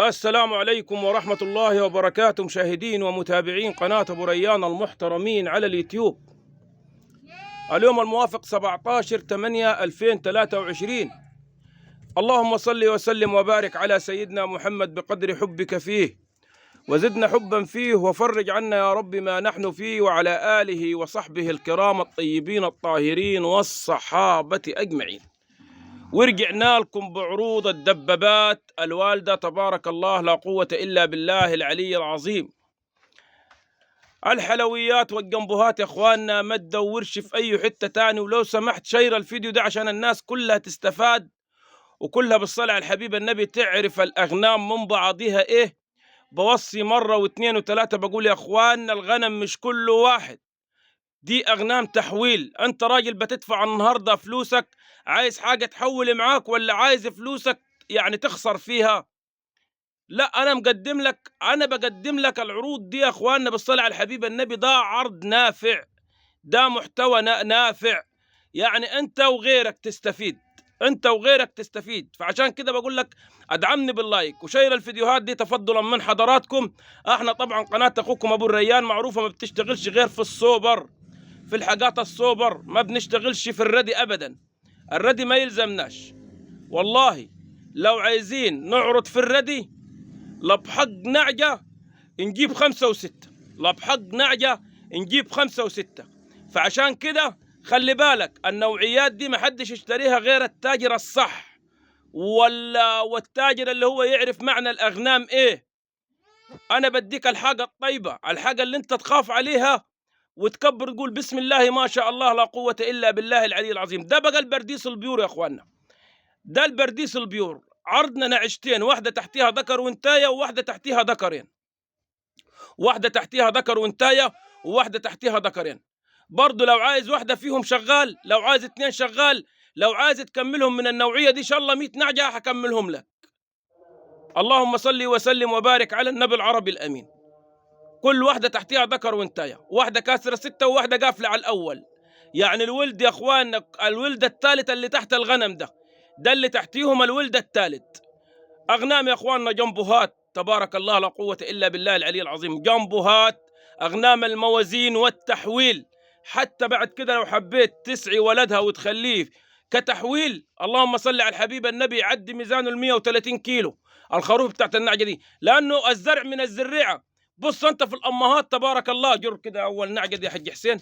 السلام عليكم ورحمة الله وبركاته، مشاهدين ومتابعين قناة أبو ريان المحترمين على اليوتيوب. اليوم الموافق 17/8/2023. اللهم صل وسلم وبارك على سيدنا محمد بقدر حبك فيه، وزدنا حبا فيه، وفرج عنا يا رب ما نحن فيه، وعلى آله وصحبه الكرام الطيبين الطاهرين والصحابة أجمعين. ورجعنا لكم بعروض الدبابات الوالدة، تبارك الله لا قوة إلا بالله العلي العظيم. الحلويات والجنبوهات يا اخواننا ما تدورش في اي حتة تاني، ولو سمحت شير الفيديو ده عشان الناس كلها تستفاد، وكلها بالصلاة على الحبيب النبي تعرف الاغنام من بعضها ايه. بوصي مرة واثنين وثلاثة بقول يا اخواننا الغنم مش كله واحد، دي اغنام تحويل. انت راجل بتدفع النهارده فلوسك، عايز حاجه تحول معاك ولا عايز فلوسك يعني تخسر فيها؟ لا، انا بقدم لك العروض دي يا اخواننا بالصلاه على الحبيب النبي. ده عرض نافع، ده محتوى نافع، يعني انت وغيرك تستفيد، انت وغيرك تستفيد. فعشان كده بقول لك ادعمني باللايك وشير الفيديوهات دي تفضلا من حضراتكم. احنا طبعا قناه اخوكم ابو الريان معروفه ما بتشتغلش غير في السوبر، في الحاجات السوبر، ما بنشتغلش في الردي ابدا. الردي ما يلزمناش والله. لو عايزين نعرض في الردي لبحق نعجة نجيب 5 و6، لبحق نعجة نجيب 5 و6. فعشان كده خلي بالك النوعيات دي ما حدش يشتريها غير التاجر الصح، والتاجر اللي هو يعرف معنى الاغنام ايه. انا بديك الحاجة الطيبة، الحاجة اللي انت تخاف عليها وتكبر تقول بسم الله ما شاء الله لا قوة إلا بالله العلي العظيم. ده بقى البرديس البيور يا اخوانا، ده البرديس البيور. عرضنا نعجتين، واحدة تحتيها ذكر وانتاية، وواحدة تحتيها ذكرين، واحدة تحتيها ذكر وانتاية، وواحدة تحتيها ذكرين. برضو لو عايز واحدة فيهم شغال، لو عايز 2 شغال، لو عايز تكملهم من النوعية دي ان شاء الله 100 نعجة هكملهم لك. اللهم صل وسلم وبارك على النبي العربي الأمين. كل واحدة تحتيها ذكر وانتاية، واحدة كاسرة 6 وواحدة قافلة على الأول. يعني الولد يا اخواننا الولد الثالث اللي تحت الغنم ده اللي تحتيهم الولد الثالث. أغنام يا اخواننا جنبوهات، تبارك الله لا قوة إلا بالله العلي العظيم. جنبوهات أغنام الموازين والتحويل. حتى بعد كده لو حبيت تسعي ولدها وتخليه كتحويل، اللهم صل على الحبيب النبي، يعدي ميزانه 130 كيلو الخروف بتاعت النعجة دي، لأنه الزرع من الزريعة. بص انت في الامهات تبارك الله، جر كده اول نعجه دي يا حج حسين.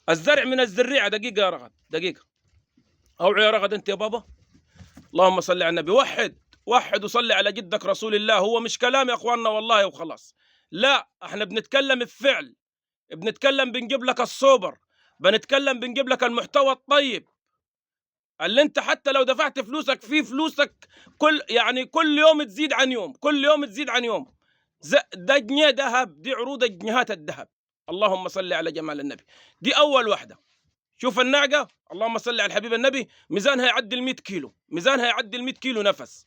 الزرع من الزريعه. دقيقه يا رغد، دقيقه. اوعي يا رغد انت يا بابا. اللهم صل على النبي. وحد وصلي على جدك رسول الله. هو مش كلام يا اخواننا والله وخلاص، لا، احنا بنتكلم بفعل، بنتكلم بنجيب لك الصوبر، بنتكلم بنجيب لك المحتوى الطيب اللي انت حتى لو دفعت فلوسك فيه، فلوسك كل يوم تزيد عن يوم، كل يوم تزيد عن يوم. ده جنيه ذهب، دي عروض جنيهات الذهب. اللهم صل على جمال النبي. دي اول واحده. شوف النعجه، اللهم صل على الحبيب النبي، ميزانها يعدي ال 100 كيلو، ميزانها يعدي ال 100 كيلو نفس.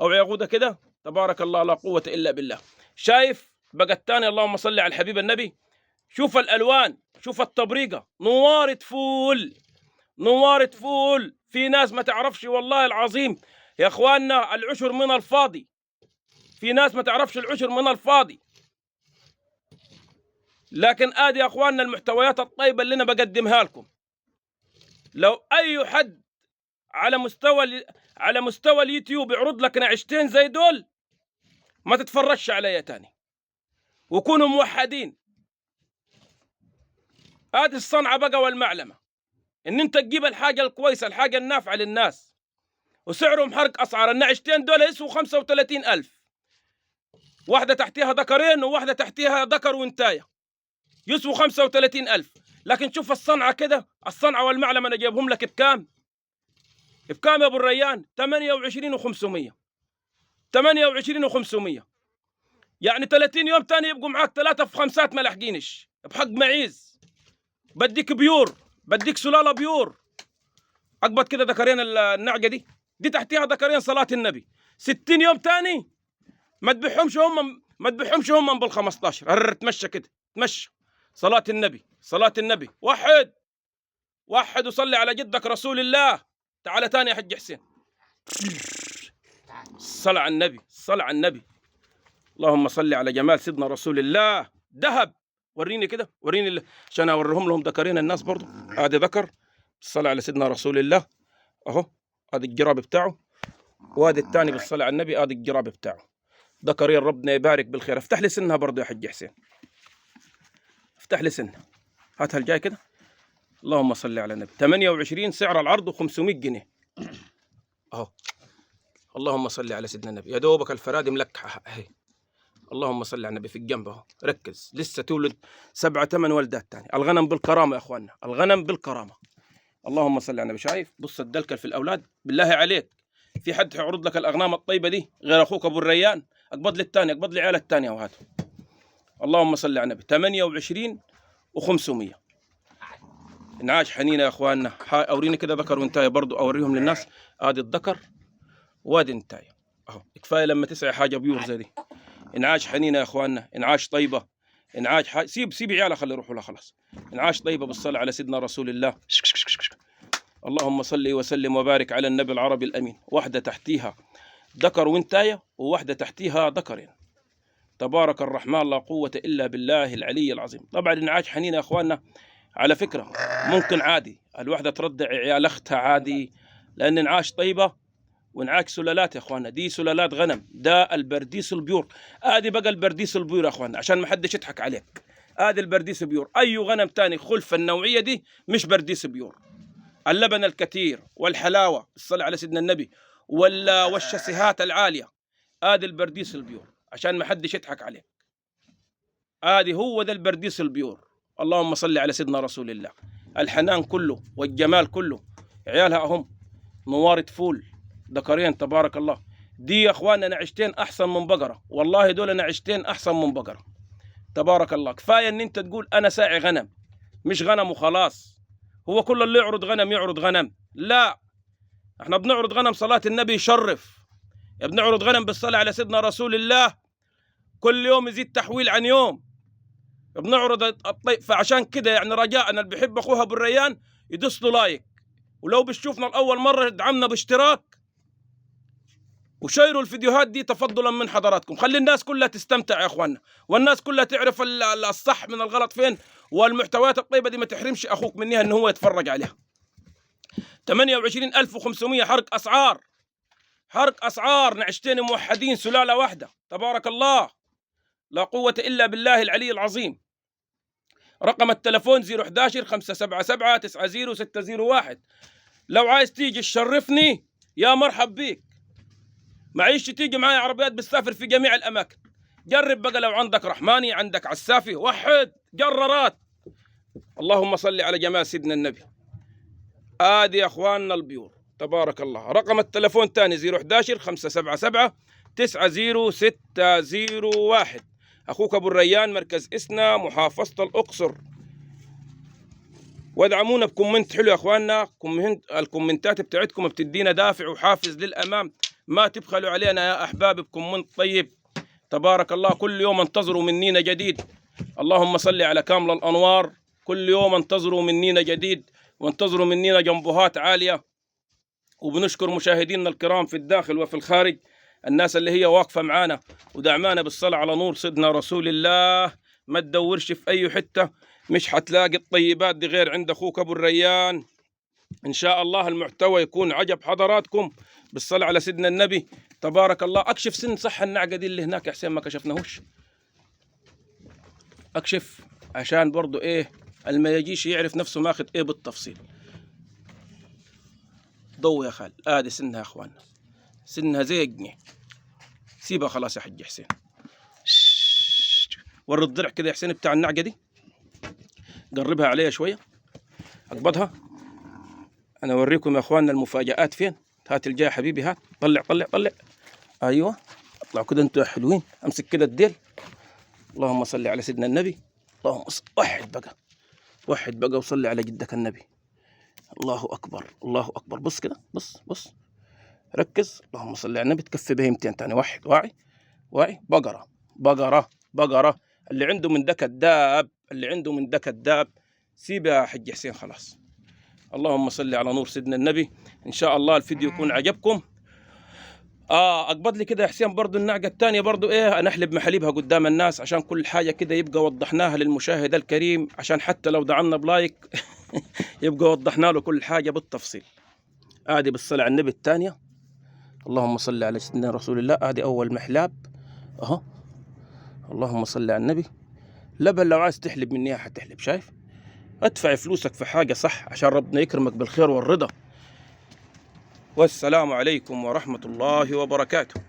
او ياخدها كده، تبارك الله لا قوه الا بالله. شايف بقى الثاني، اللهم صل على الحبيب النبي. شوف الالوان، شوف التبريقه، نوارة فول، نوارة فول. في ناس ما تعرفش والله العظيم يا اخواننا العشر من الفاضي، في ناس ما تعرفش العشر من الفاضي. لكن ادي يا اخواننا المحتويات الطيبه اللي انا بقدمها لكم. لو اي حد على مستوى اليوتيوب يعرض لك نعشتين زي دول، ما تتفرجش عليا تاني، وكونوا موحدين. ادي الصنعه بقى والمعلمه، ان انت تجيب الحاجه الكويسه، الحاجه النافعه للناس، وسعرهم حرق اسعار. النعشتين دول يسووا 35,000، واحده تحتيها ذكرين وواحده تحتيها ذكر وانتايه، يسووا 35,000. لكن شوف الصنعه كده، الصنعه والمعلمه انا جايبهم لك بكام؟ بكام يا ابو الريان؟ 28,500، 28,500. يعني 30 يوم تاني يبقوا معاك 3 في 5 ما لاحقينش بحق معيز. بديك بيور، بديك سلاله بيور. اقبض كده ذكرين النعجه دي تحتيها ذكرين صلاه النبي. 60 يوم تاني ما تبيعهمش هم، ما تبيعهمش هم بال 15. تمشى كده، تمشى. صلاه النبي، صلاه النبي. وحد وصلي على جدك رسول الله. تعال تاني يا حج حسين. الصلاة على النبي، الصلاة على النبي. اللهم صل على جمال سيدنا رسول الله. ذهب. وريني كده، وريني عشان اوريهم لهم ذكرين الناس برضو. هذا ذكر بالصلاة على سيدنا رسول الله اهو، هذا الجراب بتاعه، وهذا الثاني بالصلاة على النبي، هذا الجراب بتاعه. ذكرين ربنا يبارك بالخير. افتح لي سنها برضو يا حج حسين، افتح لي سنها، هاتها الجاي كده. اللهم صل على النبي. 28 سعر العرض و500 جنيه اهو. اللهم صل على سيدنا النبي. يا دوبك الفرادي ملكحه اهي. اللهم صل على النبي. في الجنب اهو، ركز، لسه تولد 7 8 ولدات تاني. الغنم بالكرامه يا اخواننا، الغنم بالكرامه. اللهم صل على النبي. شايف؟ بص الدلكل في الاولاد. بالله عليك في حد يعرض لك الاغنام الطيبه دي غير اخوك ابو الريان؟ اقبض لي الثاني، اقبض لي عيال الثانيه وهاته. اللهم صل على النبي. 28 و500. انعاش حنينه يا اخواننا. اوريني كده ذكر وانتايه برضو اوريهم للناس. ادي الذكر وادي انتايه اهو. كفايه لما تسعي حاجه بيور زي دي. انعاش حنينه يا اخواننا، انعاش طيبه، انعاش سيب عيالها خلي يروحوا لها خلاص. انعاش طيبه بالصلاه على سيدنا رسول الله. اللهم صل وسلم وبارك على النبي العربي الامين. واحده تحتيها ذكر وانتايه، وواحده تحتيها ذكرين. تبارك الرحمن لا قوه الا بالله العلي العظيم. طبعا انعاش حنينه يا اخواننا على فكره ممكن عادي الوحده ترضع عيال اختها عادي، لان انعاش طيبه وانعاش سلالات يا اخواننا. دي سلالات غنم، ده البرديس البيور. ادي بقى البرديس البيور يا اخواننا عشان ما حدش يضحك عليك. ادي البرديس بيور. اي غنم تاني خلف النوعيه دي مش برديس بيور. اللبن الكثير والحلاوه الصلاه على سيدنا النبي والشسيهات العاليه. ادي البرديس البيور عشان ما حدش يضحك عليك. ادي هو ده البرديس البيور. اللهم صل على سيدنا رسول الله. الحنان كله والجمال كله. عيالها اهم نوارة فول ذكرين تبارك الله. دي يا اخواننا نعشتين احسن من بقره، والله دول نعشتين احسن من بقره تبارك الله. كفايه ان انت تقول انا ساعي غنم، مش غنم وخلاص. هو كل اللي يعرض غنم يعرض غنم؟ لا، احنا بنعرض غنم صلاه النبي يشرف، بنعرض غنم بالصلاه على سيدنا رسول الله كل يوم يزيد تحويل عن يوم. بنعرض الطيب. فعشان كده يعني رجاءنا اللي بيحب اخوها ابو الريان يدوس له لايك، ولو بتشوفنا لاول مره ادعمنا باشتراك وشيروا الفيديوهات دي تفضلا من حضراتكم. خلي الناس كلها تستمتع يا اخواننا، والناس كلها تعرف الصح من الغلط فين، والمحتويات الطيبه دي ما تحرمش اخوك منها ان هو يتفرج عليها. 28500 حرق اسعار، حرق اسعار. نعشتين موحدين سلاله واحده تبارك الله لا قوه الا بالله العلي العظيم. رقم التلفون 011 577 90601. لو عايز تيجي تشرفني يا مرحب بيك. معيش تيجي معايا عربيات بتسافر في جميع الاماكن. جرب بقى لو عندك رحماني، عندك عسافي، وحد جرارات. اللهم صل على جمال سيدنا النبي. ادي يا اخواننا البيور تبارك الله. رقم التلفون تاني 011 577 90601. اخوك ابو الريان، مركز اسنا، محافظه الاقصر. وادعمونا بكومنت حلو يا اخواننا. الكومنتات بتاعتكم بتدينا دافع وحافز للامام. ما تبخلوا علينا يا احبابي بكومنت طيب تبارك الله. كل يوم انتظروا منينا جديد. اللهم صل على كامل الانوار. كل يوم انتظروا منينا جديد، وانتظروا منينا جنبوهات عاليه. وبنشكر مشاهدينا الكرام في الداخل وفي الخارج، الناس اللي هي واقفه معانا ودعمانا بالصلاه على نور سيدنا رسول الله. ما تدورش في اي حته، مش حتلاقي الطيبات دي غير عند اخوك ابو الريان. ان شاء الله المحتوى يكون عجب حضراتكم بالصلاه على سيدنا النبي تبارك الله. اكشف سن صح النعقه دي اللي هناك يا حسين ما كشفناهوش. اكشف عشان برضو ايه ما يجيش يعرف نفسه ماخذ ايه بالتفصيل. ضو يا خال. ادي سنها يا اخواننا، سنها زي الجنيه. سيبها خلاص يا حج حسين. وري الضلع كده يا حسين بتاع النعقه دي، قربها عليها شويه، اقبضها. انا اوريكم يا اخواننا المفاجآت فين. هات الجاي حبيبي، هات. طلع طلع طلع. ايوه اطلعوا كده انتوا حلوين. امسك كده الديل. اللهم صل على سيدنا النبي. اللهم وحد بقى، وحد بقى وصلي على جدك النبي. الله اكبر الله اكبر. بص كده، بص بص، ركز. اللهم صل على النبي. تكفي بهيمتين تاني. واحد. واعي واعي. بقره بقره بقره. اللي عنده من ده كداب، اللي عنده من ده كداب. سيب يا حج حسين خلاص. اللهم صل على نور سيدنا النبي. ان شاء الله الفيديو يكون عجبكم. اقبض لي كده يا حسين برضو النعجة التانية برضو ايه، انا احلب محاليبها قدام الناس عشان كل حاجة كده يبقى وضحناها للمشاهد الكريم، عشان حتى لو دعمنا بلايك يبقى وضحنا له كل حاجة بالتفصيل. ادي بالصلاة على النبي التانية، اللهم صل على سيدنا رسول الله. ادي اول محلاب اهو، اللهم صل على النبي. لبن لو عايز تحلب من اياها حتحلب، شايف؟ ادفع فلوسك في حاجة صح عشان ربنا يكرمك بالخير والرضا. والسلام عليكم ورحمة الله وبركاته.